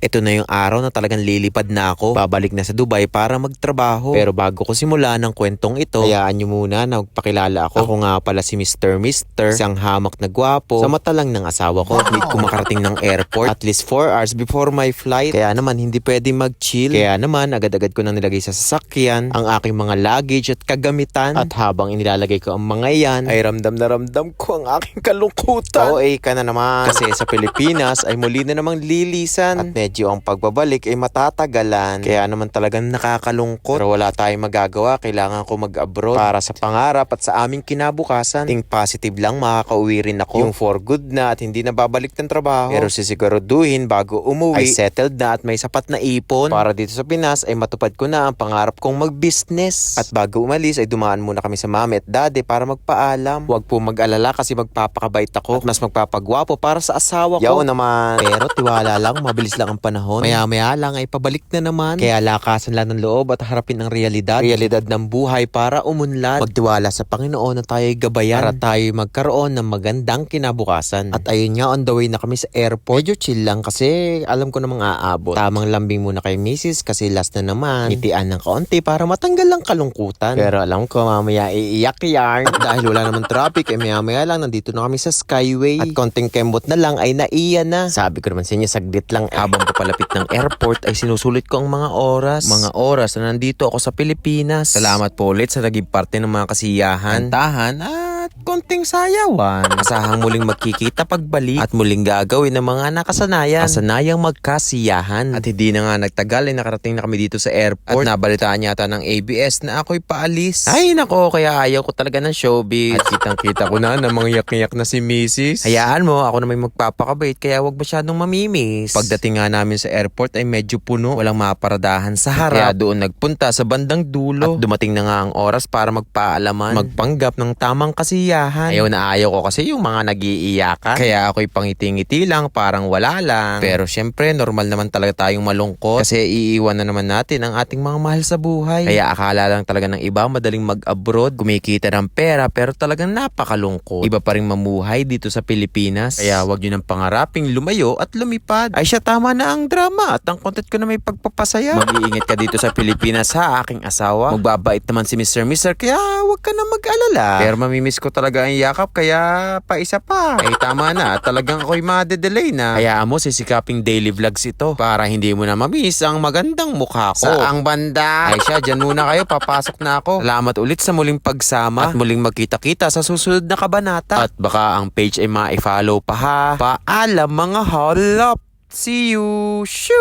ito na yung araw na talagang lilipad na ako. Babalik na sa Dubai para magtrabaho. Pero bago ko simula ng kwentong ito, hayaan nyo muna na magpakilala ako. Ako nga pala si Mr. Isang hamak na gwapo sa mata lang ng asawa ko. Need ko makarating ng airport at least 4 hours before my flight. Kaya naman hindi pwede mag-chill. Kaya naman agad-agad ko nang nilagay sa sasakyan ang aking mga luggage at kagamitan. At habang inilalagay ko ang mga yan, ay ramdam na ramdam ko ang aking kalungkutan. Oo, ka na naman. Kasi sa Pilipinas ay muli na namang lilisan. At medyo ang pagbabalik ay matatagalan. Kaya naman talagang nakakalungkot. Pero wala tayong magagawa. Kailangan ko mag-abroad para sa pangarap at sa aming kinabukasan. Think positive lang, makakauwi rin ako. Yung for good na at hindi na babalik ng trabaho. Pero sisiguraduhin bago umuwi ay settled na at may sapat na ipon. Para dito sa Pinas ay matupad ko na ang pangarap kong mag-business. At bago umalis ay dumaan muna kami sa mami at daddy para magpaalam. Huwag po mag-alala kasi magpapakabait ako at mas magpapagwapo para sa asawa ko. Yaw naman. Pero tiwala lang, mabilis lang ang panahon. Maya-maya lang ay pabalik na naman. Kaya lakasan lang ng loob at harapin ang realidad. Realidad ng buhay para umunlad. Magtiwala sa Panginoon na tayo'y gabayan para tayo magkaroon ng magandang kinabukasan. At ayun nga, on the way na kami sa airport. Medyo chill lang kasi alam ko namang aabot. Tamang lambing muna kay Mrs. kasi last na naman. Ngitian ng kaunti para matanggal ang kalungkutan. Pero alam ko mamaya iiyak yarn. At dahil wala naman traffic ay maya-maya lang nandito na kami sa Skyway. At konting kembot na lang ay naiya na. Sabi ko naman sa inyo saglit lang habang papalapit ng airport ay sinusulit ko ang mga oras. Mga oras na nandito ako sa Pilipinas. Salamat po ulit sa naging parte ng mga kasiyahan, kantahan at konting sayawan. Asahang muling magkikita pagbalik at muling gagawin ng mga nakasanayan. Kasanayang magkasiyahan. At hindi na nga nagtagal ay nakarating na kami dito sa airport. At nabalitaan yata ng ABS na ako'y paalis. Ay nako, kaya ayaw ko talaga ng showbiz. At kitang-kita ko na mga yak-yak na si Mrs. Hayaan mo, ako na may magpapakabait kaya wag masyadong mamimiss. Pagdating nga namin sa airport ay medyo puno. Walang maparadahan sa harap. Kaya doon nagpunta sa bandang dulo. At dumating na nga ang oras para magpaalaman. Magpanggap ng tamang kasiyahan. Ayaw ko kasi yung mga nag-iiyakan. Kaya ako'y pangiti-ngiti lang, parang wala lang. Pero syempre, normal naman talaga tayong malungkot. Kasi iiwan na naman natin ang ating mga mahal sa buhay. Kaya akala lang talaga ng iba madaling mag-abroad, kumikita ng pera, pero talagang napakalungkot. Iba pa rin mamuhay dito sa Pilipinas. Kaya wag nyo nang pangaraping lumayo at lumipad. Ay siya, tama na ang drama at ang content ko na may pagpapasaya. Mag-iingat ka dito sa Pilipinas ha, aking asawa. Magbabait naman si Mr. kaya wag ka na mag-alala. Pero mamimiss ko talaga ang yakap kaya pa isa pa. Ay tama na, talagang ako'y madedelay na. Kaya mo sisikaping daily vlogs ito para hindi mo na mamiss ang magandang mukha ko. Saang banda? Ay siya, dyan muna kayo, papasok na ako. Salamat ulit sa muling pagsama at muling magkita-kita sa susunod na kabanata. At baka ang page ay ma-follow pa ha. Paalam mga holop. See you. Shoo!